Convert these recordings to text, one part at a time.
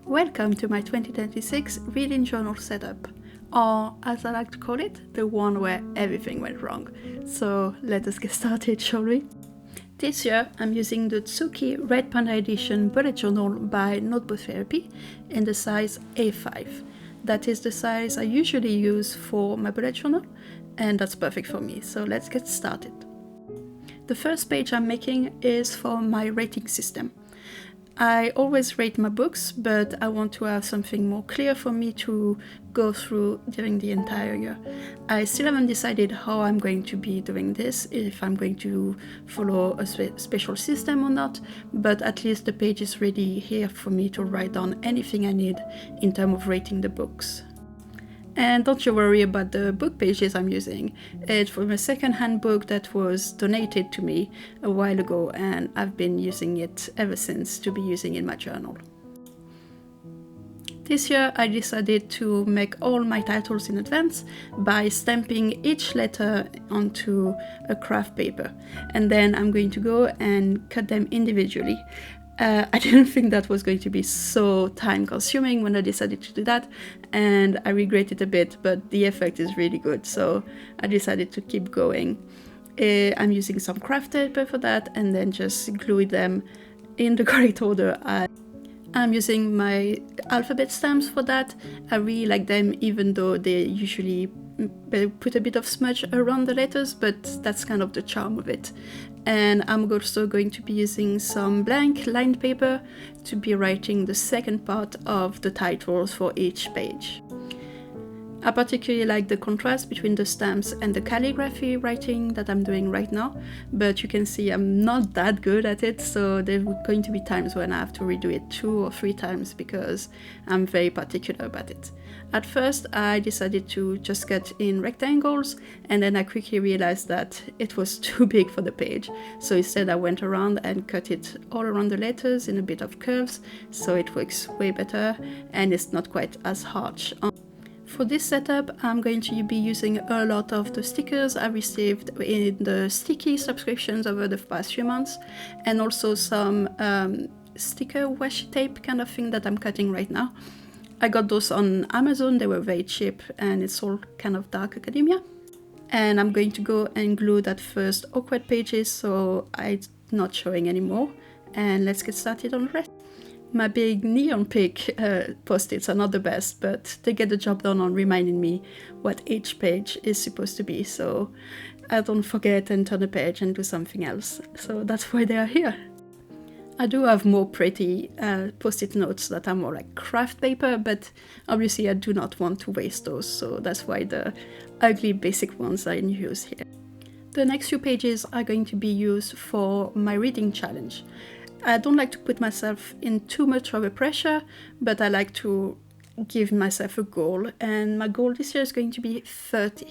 Welcome to my 2026 reading journal setup, or as I like to call it, the one where everything went wrong. So let us get started, shall we? This year I'm using the Tsuki Red Panda Edition bullet journal by Notebook Therapy in the size A5. That is the size I usually use for my bullet journal, and that's perfect for me, so let's get started. The first page I'm making is for my rating system. I always rate my books, but I want to have something more clear for me to go through during the entire year. I still haven't decided how I'm going to be doing this, if I'm going to follow a special system or not, but at least the page is ready here for me to write down anything I need in terms of rating the books. And don't you worry about the book pages I'm using. It's from a second-hand book that was donated to me a while ago, and I've been using it ever since to be using in my journal. This year I decided to make all my titles in advance by stamping each letter onto a craft paper, and then I'm going to go and cut them individually. I didn't think that was going to be so time consuming when I decided to do that, and I regret it a bit, but the effect is really good, so I decided to keep going. I'm using some craft paper for that, and then just glue them in the correct order. I'm using my alphabet stamps for that. I really like them, even though they usually put a bit of smudge around the letters, but that's kind of the charm of it. And I'm also going to be using some blank lined paper to be writing the second part of the titles for each page. I particularly like the contrast between the stamps and the calligraphy writing that I'm doing right now, but you can see I'm not that good at it, so there are going to be times when I have to redo it 2 or 3 times because I'm very particular about it. At first I decided to just cut in rectangles, and then I quickly realized that it was too big for the page, so instead I went around and cut it all around the letters in a bit of curves, so it works way better and it's not quite as harsh. For this setup, I'm going to be using a lot of the stickers I received in the sticky subscriptions over the past few months, and also some sticker washi tape kind of thing that I'm cutting right now. I got those on Amazon, they were very cheap, and it's all kind of dark academia. And I'm going to go and glue that first awkward pages so I'm not showing anymore, and let's get started on the rest. My big neon pink post-its are not the best, but they get the job done on reminding me what each page is supposed to be, so I don't forget and turn a page and do something else. So that's why they are here. I do have more pretty post-it notes that are more like craft paper, but obviously I do not want to waste those, so that's why the ugly basic ones are in use here. The next few pages are going to be used for my reading challenge. I don't like to put myself in too much of a pressure, but I like to give myself a goal, and my goal this year is going to be 30.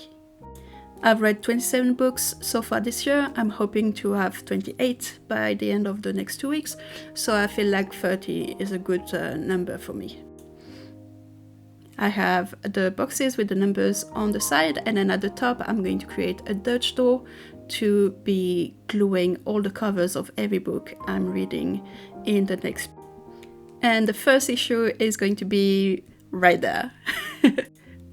I've read 27 books so far this year. I'm hoping to have 28 by the end of the next 2 weeks, so I feel like 30 is a good number for me. I have the boxes with the numbers on the side, and then at the top I'm going to create a Dutch door to be gluing all the covers of every book I'm reading in the next. And the first issue is going to be right there.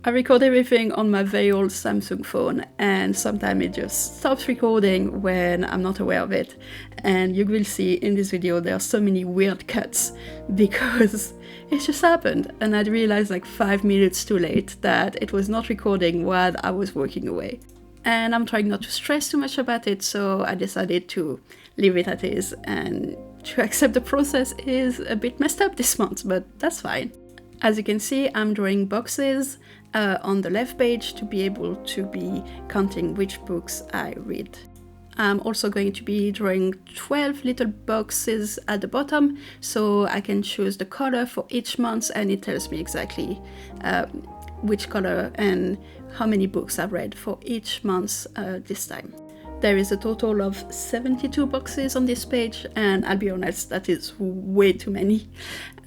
I record everything on my very old Samsung phone, and sometimes it just stops recording when I'm not aware of it. And you will see in this video there are so many weird cuts because it just happened, and I realized like 5 minutes too late that it was not recording while I was working away. And I'm trying not to stress too much about it, so I decided to leave it as is, and to accept the process is a bit messed up this month, but that's fine. As you can see, I'm drawing boxes on the left page to be able to be counting which books I read. I'm also going to be drawing 12 little boxes at the bottom, so I can choose the color for each month, and it tells me exactly which color and how many books I've read for each month this time. There is a total of 72 boxes on this page, and I'll be honest, that is way too many.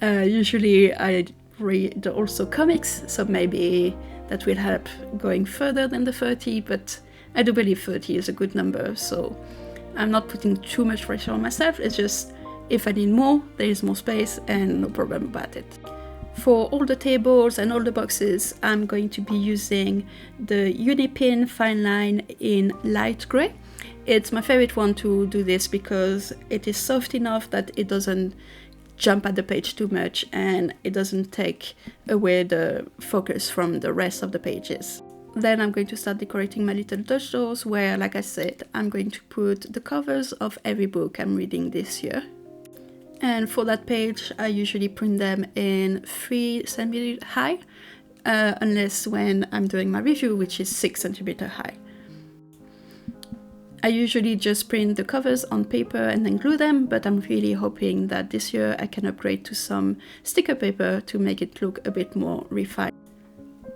Usually I read also comics, so maybe that will help going further than the 30, but I do believe 30 is a good number, so I'm not putting too much pressure on myself. It's just if I need more, there is more space and no problem about it. For all the tables and all the boxes, I'm going to be using the Unipin fine line in light grey. It's my favorite one to do this because it is soft enough that it doesn't jump at the page too much and it doesn't take away the focus from the rest of the pages. Then I'm going to start decorating my little Dutch doors where, like I said, I'm going to put the covers of every book I'm reading this year. And for that page, I usually print them in 3 cm high, unless when I'm doing my review, which is 6 cm high. I usually just print the covers on paper and then glue them, but I'm really hoping that this year I can upgrade to some sticker paper to make it look a bit more refined.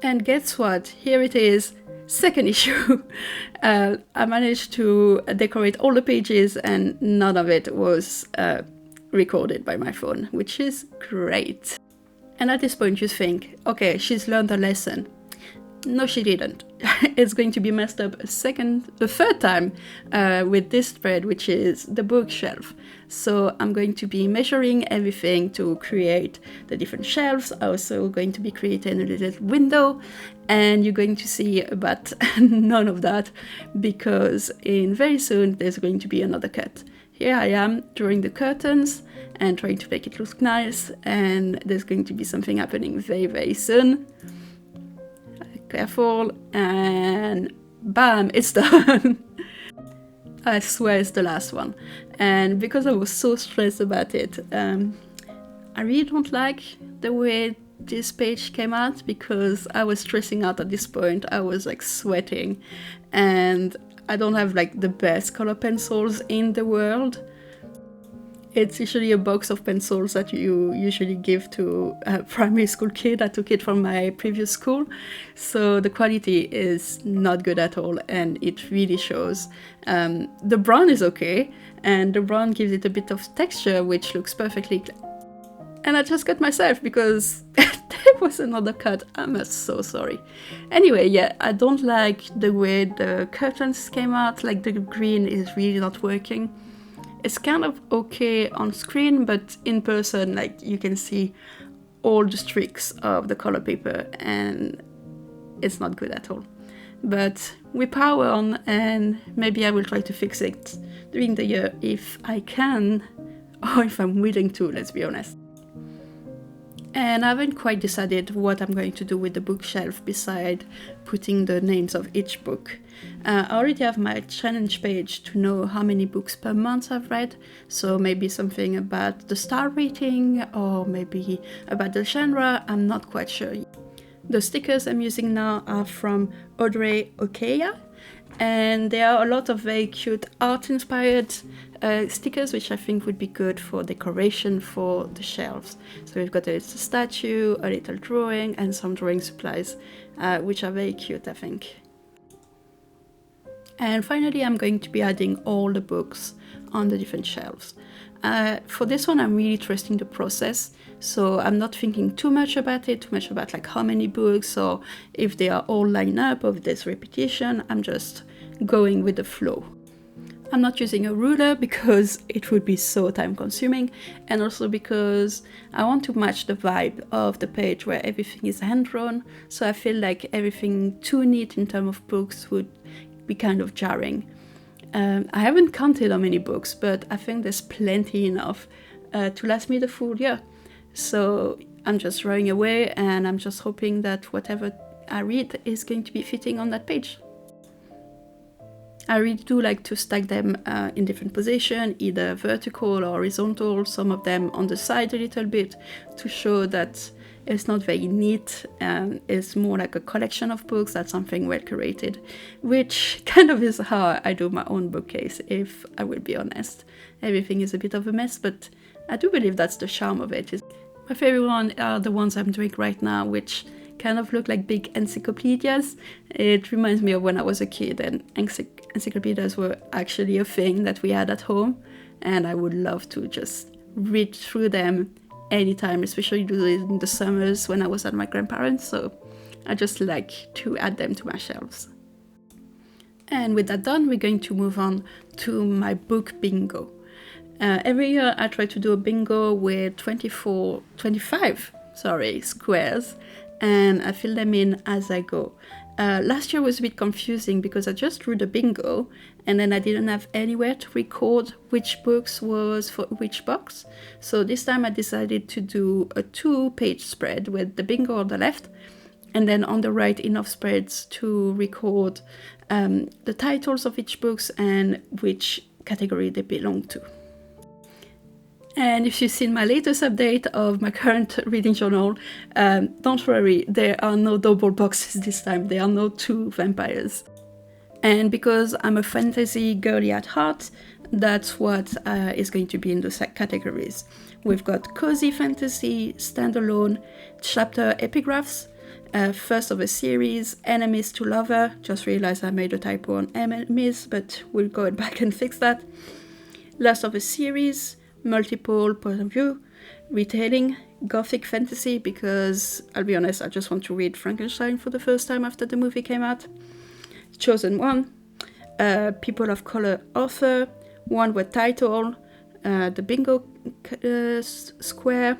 And guess what? Here it is, second issue. I managed to decorate all the pages and none of it was recorded by my phone, which is great. And at this point you think, okay, she's learned a lesson. No, she didn't. It's going to be messed up a third time with this spread, which is the bookshelf. So I'm going to be measuring everything to create the different shelves. I'm also going to be creating a little window, and you're going to see about none of that because very soon there's going to be another cut. Here I am drawing the curtains and trying to make it look nice, and there's going to be something happening very, very soon. Careful, and bam, it's done. I swear it's the last one. And because I was so stressed about it, I really don't like the way this page came out because I was stressing out at this point. I was like sweating, and I don't have like the best color pencils in the world. It's usually a box of pencils that you usually give to a primary school kid. I took it from my previous school, so the quality is not good at all, and it really shows. The brown is okay, and the brown gives it a bit of texture, which looks perfectly. And I just cut myself because there was another cut. I'm so sorry. Anyway, yeah, I don't like the way the curtains came out. Like the green is really not working. It's kind of okay on screen, but in person, like you can see all the streaks of the color paper and it's not good at all. But we power on, and maybe I will try to fix it during the year if I can, or if I'm willing to, let's be honest. And I haven't quite decided what I'm going to do with the bookshelf beside putting the names of each book. I already have my challenge page to know how many books per month I've read, so maybe something about the star rating or maybe about the genre, I'm not quite sure. The stickers I'm using now are from Audrey Okeya, and there are a lot of very cute art-inspired stickers, which I think would be good for decoration for the shelves. So we've got a little statue, a little drawing, and some drawing supplies, which are very cute, I think. And finally, I'm going to be adding all the books on the different shelves. For this one, I'm really trusting the process, so I'm not thinking too much about like how many books or if they are all lined up or if there's repetition. I'm just going with the flow. I'm not using a ruler because it would be so time consuming, and also because I want to match the vibe of the page where everything is hand drawn, so I feel like everything too neat in terms of books would be kind of jarring. I haven't counted how many books, but I think there's plenty enough to last me the full year. So I'm just throwing away, and I'm just hoping that whatever I read is going to be fitting on that page. I really do like to stack them in different positions, either vertical or horizontal, some of them on the side a little bit, to show that it's not very neat and it's more like a collection of books, that's something well curated, which kind of is how I do my own bookcase, if I will be honest. Everything is a bit of a mess, but I do believe that's the charm of it. My favorite ones are the ones I'm doing right now, which kind of look like big encyclopedias. It reminds me of when I was a kid and encyclopedias were actually a thing that we had at home, and I would love to just read through them anytime, especially during the summers when I was at my grandparents', so I just like to add them to my shelves. And with that done, we're going to move on to my book bingo. Every year I try to do a bingo with 25 squares, and I fill them in as I go. Last year was a bit confusing because I just drew the bingo and then I didn't have anywhere to record which books was for which box. So this time I decided to do a 2-page spread with the bingo on the left and then on the right enough spreads to record the titles of each books and which category they belong to. And if you've seen my latest update of my current reading journal, don't worry, there are no double boxes this time, there are no 2 vampires. And because I'm a fantasy girly at heart, that's what is going to be in the categories. We've got cozy fantasy, standalone, chapter epigraphs, first of a series, enemies to lover. Just realized I made a typo on enemies, but we'll go back and fix that. Last of a series, multiple point of view, retelling, gothic fantasy, because I'll be honest, I just want to read Frankenstein for the first time after the movie came out. Chosen one, people of color author, one word title, the bingo square,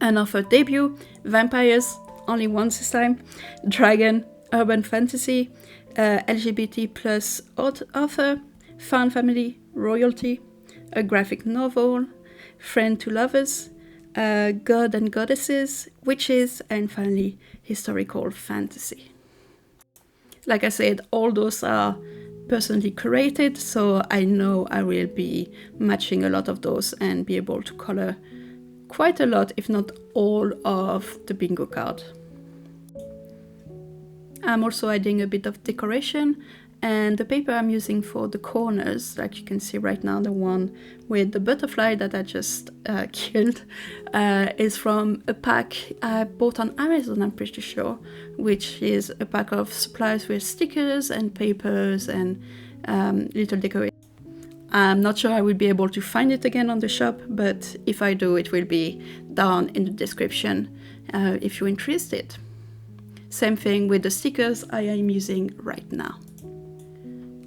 an author debut, vampires, only once this time, dragon, urban fantasy, LGBT plus author, found family, royalty, a graphic novel, friend to lovers, god and goddesses, witches, and finally historical fantasy. Like I said, all those are personally curated, so I know I will be matching a lot of those and be able to color quite a lot, if not all, of the bingo card. I'm also adding a bit of decoration, and the paper I'm using for the corners, like you can see right now, the one with the butterfly that I just killed, is from a pack I bought on Amazon, I'm pretty sure, which is a pack of supplies with stickers and papers and little decoration. I'm not sure I will be able to find it again on the shop, but if I do, it will be down in the description if you're interested. Same thing with the stickers I am using right now.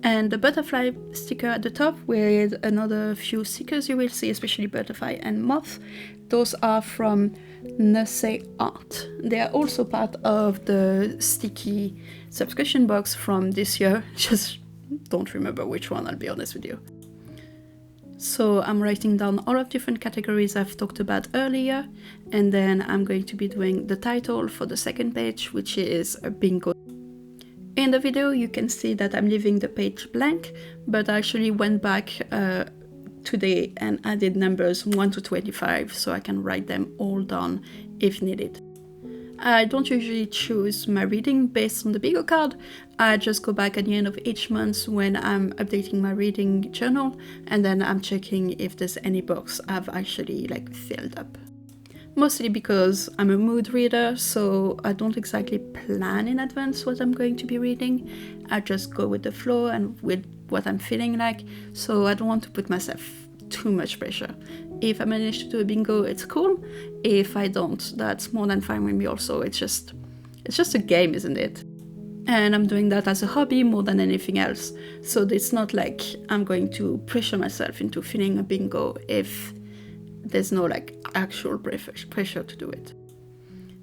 And the butterfly sticker at the top with another few stickers you will see, especially butterfly and moth. Those are from Nurse Art. They are also part of the sticky subscription box from this year. Just don't remember which one, I'll be honest with you. So I'm writing down all of different categories I've talked about earlier, and then I'm going to be doing the title for the second page, which is a bingo. In the video you can see that I'm leaving the page blank, but I actually went back today and added numbers 1 to 25 so I can write them all down if needed. I don't usually choose my reading based on the bingo card. I just go back at the end of each month when I'm updating my reading journal, and then I'm checking if there's any books I've actually filled up. Mostly because I'm a mood reader, so I don't exactly plan in advance what I'm going to be reading. I just go with the flow and with what I'm feeling like, so I don't want to put myself too much pressure. If I manage to do a bingo, it's cool. If I don't, that's more than fine with me also. It's just a game, isn't it? And I'm doing that as a hobby more than anything else. So it's not like I'm going to pressure myself into filling a bingo if there's no actual pressure to do it.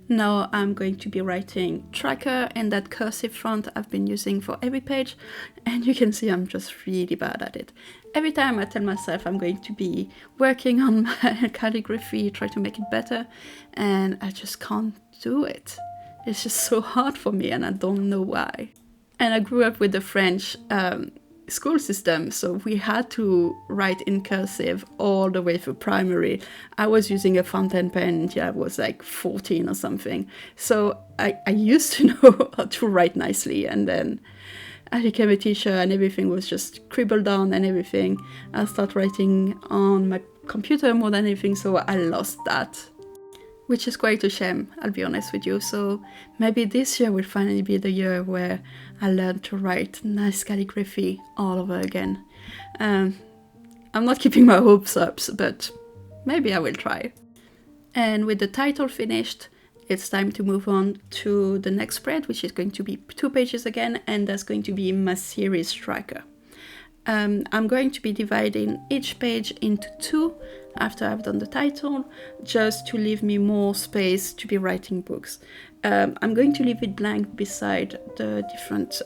Now I'm going to be writing tracker in that cursive font I've been using for every page, and you can see I'm just really bad at it. Every time I tell myself I'm going to be working on my calligraphy, try to make it better, and I just can't do it. It's just so hard for me and I don't know why. And I grew up with the French school system, so we had to write in cursive all the way through primary. I was using a fountain pen until I was 14 or something, so I used to know how to write nicely, and then I became a teacher and everything was just scribbled down and everything. I started writing on my computer more than anything, so I lost that, which is quite a shame, I'll be honest with you. So maybe this year will finally be the year where I learn to write nice calligraphy all over again. I'm not keeping my hopes up, but maybe I will try. And with the title finished, it's time to move on to the next spread, which is going to be 2 pages again, and that's going to be my series tracker. I'm going to be dividing each page into two after I've done the title, just to leave me more space to be writing books. I'm going to leave it blank beside the different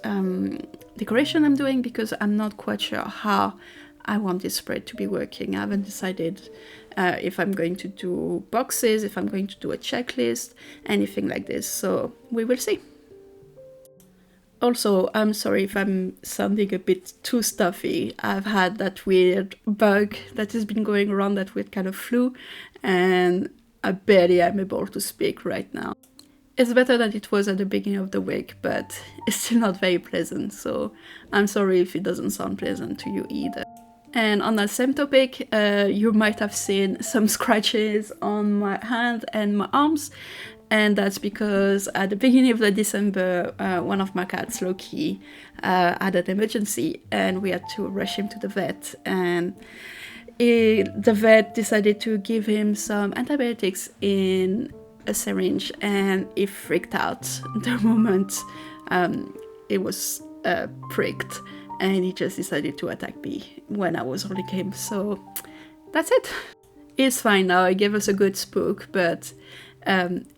decoration I'm doing, because I'm not quite sure how I want this spread to be working. I haven't decided if I'm going to do boxes, if I'm going to do a checklist, anything like this, so we will see. Also, I'm sorry if I'm sounding a bit too stuffy. I've had that weird bug that has been going around, that weird kind of flu, and I barely am able to speak right now. It's better than it was at the beginning of the week, but it's still not very pleasant, so I'm sorry if it doesn't sound pleasant to you either. And on that same topic, you might have seen some scratches on my hand and my arms, and that's because at the beginning of December, one of my cats, Loki, had an emergency, and we had to rush him to the vet, and the vet decided to give him some antibiotics in a syringe, and he freaked out the moment it was pricked, and he just decided to attack me when I was holding him, so that's it. He's fine now. He gave us a good spook, but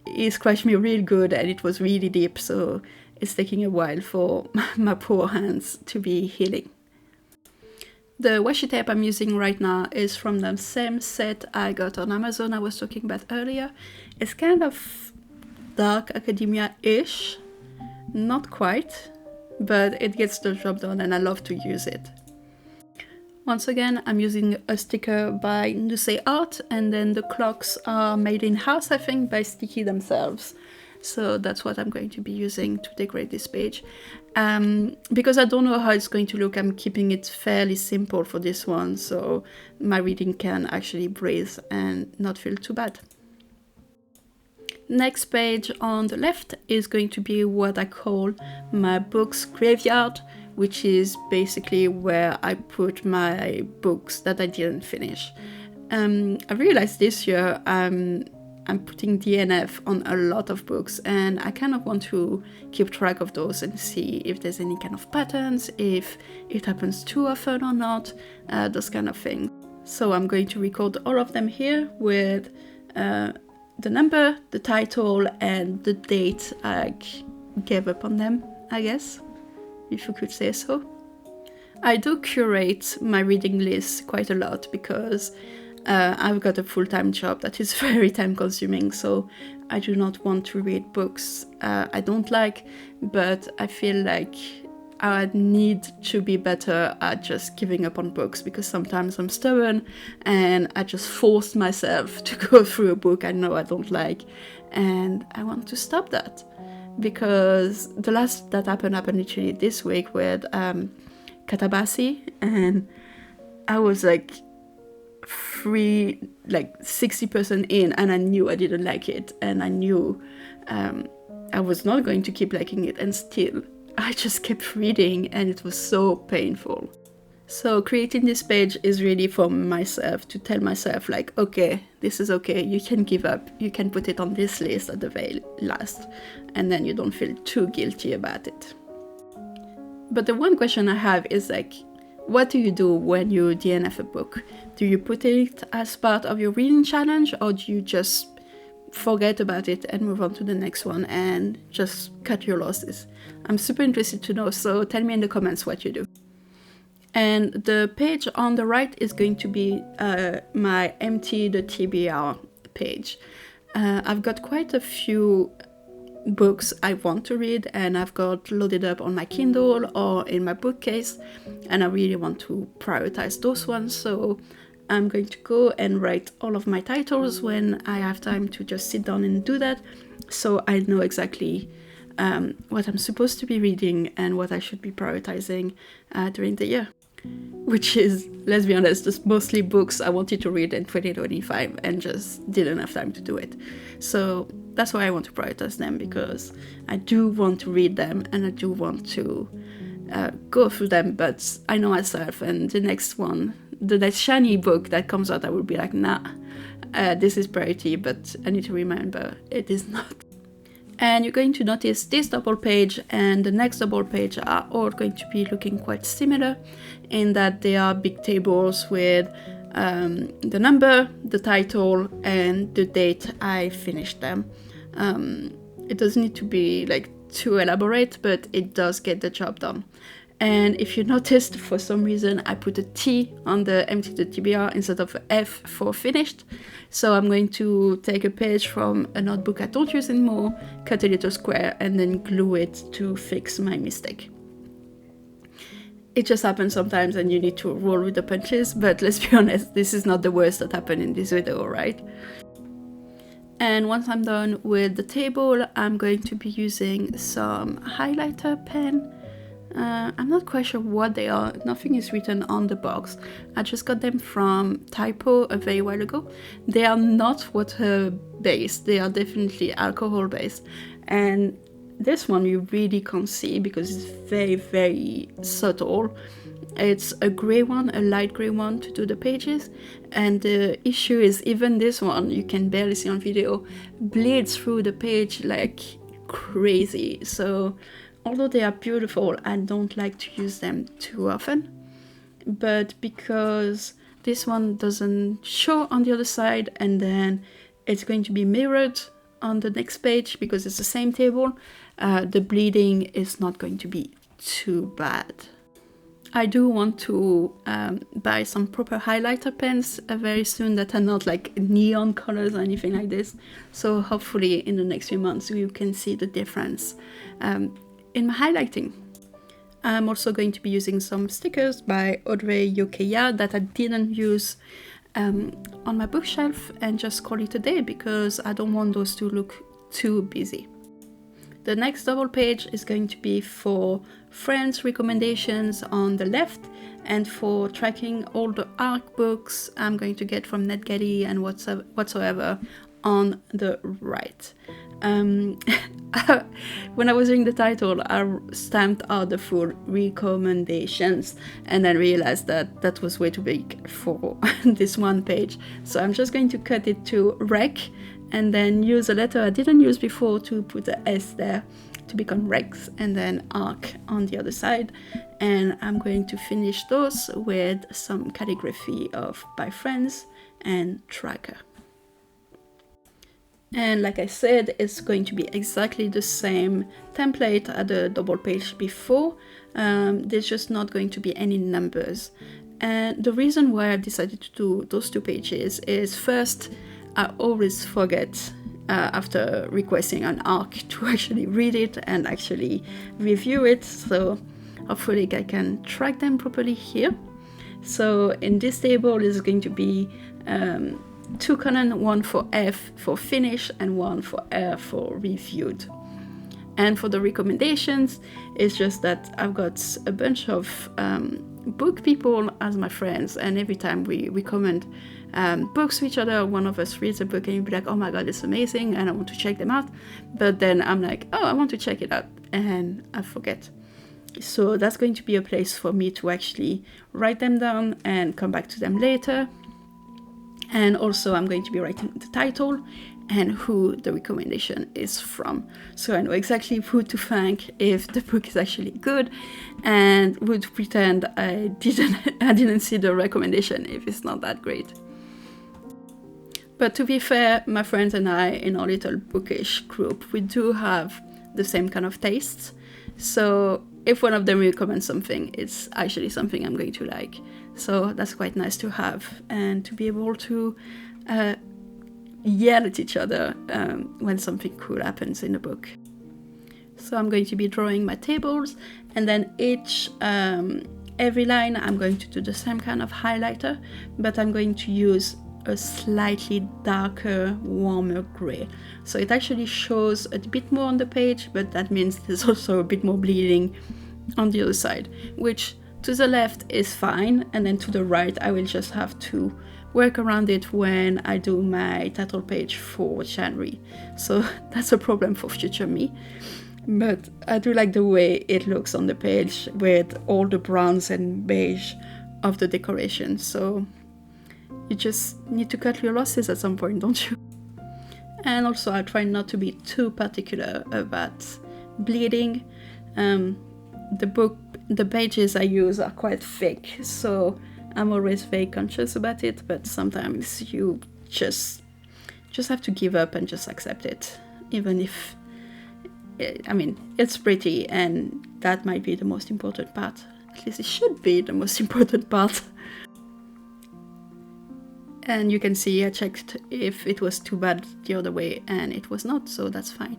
he scratched me real good, and it was really deep, so it's taking a while for my poor hands to be healing. The washi tape I'm using right now is from the same set I got on Amazon I was talking about earlier. It's kind of dark academia-ish, not quite, but it gets the job done, and I love to use it. Once again, I'm using a sticker by Nusei Art, and then the clocks are made in-house, I think, by Sticky themselves. So that's what I'm going to be using to decorate this page. Because I don't know how it's going to look, I'm keeping it fairly simple for this one, so my reading can actually breathe and not feel too bad. Next page on the left is going to be what I call my books graveyard, which is basically where I put my books that I didn't finish. I realized this year I'm putting DNF on a lot of books, and I kind of want to keep track of those and see if there's any kind of patterns, if it happens too often or not, those kind of things. So I'm going to record all of them here with the number, the title, and the date I gave up on them, I guess, if you could say so. I do curate my reading list quite a lot, because I've got a full-time job that is very time-consuming, so I do not want to read books I don't like, but I feel like I need to be better at just giving up on books, because sometimes I'm stubborn and I just force myself to go through a book I know I don't like, and I want to stop that. Because the last that happened literally this week with Katabasi, and I was like 60% in, and I knew I didn't like it, and I knew I was not going to keep liking it, and still I just kept reading, and it was so painful. So creating this page is really for myself, to tell myself like, okay, this is okay, you can give up, you can put it on this list at the very last, and then you don't feel too guilty about it. But the one question I have is like, what do you do when you DNF a book? Do you put it as part of your reading challenge, or do you just forget about it and move on to the next one and just cut your losses? I'm super interested to know, so tell me in the comments what you do. And the page on the right is going to be my empty the TBR page. I've got quite a few books I want to read, and I've got loaded up on my Kindle or in my bookcase, and I really want to prioritize those ones, so I'm going to go and write all of my titles when I have time to just sit down and do that, so I know exactly what I'm supposed to be reading and what I should be prioritizing during the year. Which is, let's be honest, just mostly books I wanted to read in 2025 and just didn't have time to do it. So that's why I want to prioritize them, because I do want to read them and I do want to go through them, but I know myself, and the next shiny book that comes out, I will be like, nah, this is priority, but I need to remember it is not. And you're going to notice this double page and the next double page are all going to be looking quite similar in that they are big tables with the number, the title, and the date I finished them. It doesn't need to be like too elaborate, but it does get the job done. And if you noticed, for some reason, I put a T on the empty the TBR instead of a F for finished. So I'm going to take a page from a notebook I don't use anymore, cut a little square, and then glue it to fix my mistake. It just happens sometimes and you need to roll with the punches, but let's be honest, this is not the worst that happened in this video, right? And once I'm done with the table, I'm going to be using some highlighter pen. I'm not quite sure what they are, nothing is written on the box. I just got them from Typo a very while ago. They are not water based, they are definitely alcohol based. And this one you really can't see because it's very, very subtle. It's a grey one, a light grey one to do the pages. And the issue is even this one, you can barely see on video, bleeds through the page like crazy. So although they are beautiful, I don't like to use them too often. But because this one doesn't show on the other side and then it's going to be mirrored on the next page because it's the same table, the bleeding is not going to be too bad. I do want to buy some proper highlighter pens very soon that are not like neon colors or anything like this. So hopefully in the next few months you can see the difference in my highlighting. I'm also going to be using some stickers by Audrey Yokeya that I didn't use on my bookshelf and just call it a day because I don't want those to look too busy. The next double page is going to be for friends' recommendations on the left and for tracking all the ARC books I'm going to get from NetGalley and whatsoever on the right. When I was reading the title, I stamped out the full recommendations and then realized that that was way too big for this one page. So I'm just going to cut it to rec and then use a letter I didn't use before to put a S there to become Rex and then ARC on the other side. And I'm going to finish those with some calligraphy of by friends and tracker. And like I said, it's going to be exactly the same template as the double page before. There's just not going to be any numbers. And the reason why I decided to do those two pages is first, I always forget after requesting an ARC to actually read it and actually review it. So hopefully I can track them properly here. So in this table is going to be 2 columns, one for F for finish and one for R for reviewed. And for the recommendations, it's just that I've got a bunch of book people as my friends, and every time we recommend books to each other, one of us reads a book and you'll be like, oh my god, it's amazing and I want to check them out. But then I'm like, oh, I want to check it out and I forget. So that's going to be a place for me to actually write them down and come back to them later. And also I'm going to be writing the title and who the recommendation is from. So I know exactly who to thank if the book is actually good and would pretend I didn't see the recommendation if it's not that great. But to be fair, my friends and I in our little bookish group, we do have the same kind of tastes. So if one of them recommends something, it's actually something I'm going to like. So that's quite nice to have and to be able to yell at each other when something cool happens in a book. So I'm going to be drawing my tables and then every line I'm going to do the same kind of highlighter, but I'm going to use a slightly darker, warmer grey. So it actually shows a bit more on the page, but that means there's also a bit more bleeding on the other side, which to the left is fine, and then to the right I will just have to work around it when I do my title page for January. So that's a problem for future me. But I do like the way it looks on the page with all the browns and beige of the decoration. So you just need to cut your losses at some point, don't you? And also I try not to be too particular about bleeding. The pages I use are quite thick, so I'm always very conscious about it, but sometimes you just have to give up and just accept it, even if, I mean, it's pretty, and that might be the most important part. At least it should be the most important part. And you can see I checked if it was too bad the other way, and it was not, so that's fine.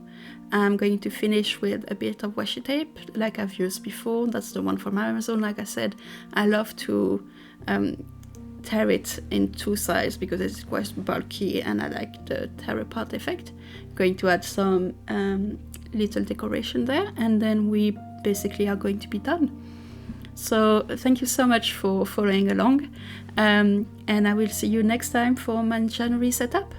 I'm going to finish with a bit of washi tape like I've used before. That's the one from Amazon. Like I said, I love to tear it in two sides because it's quite bulky and I like the tear apart effect. I'm going to add some little decoration there, and then we basically are going to be done. So thank you so much for following along, and I will see you next time for my January setup.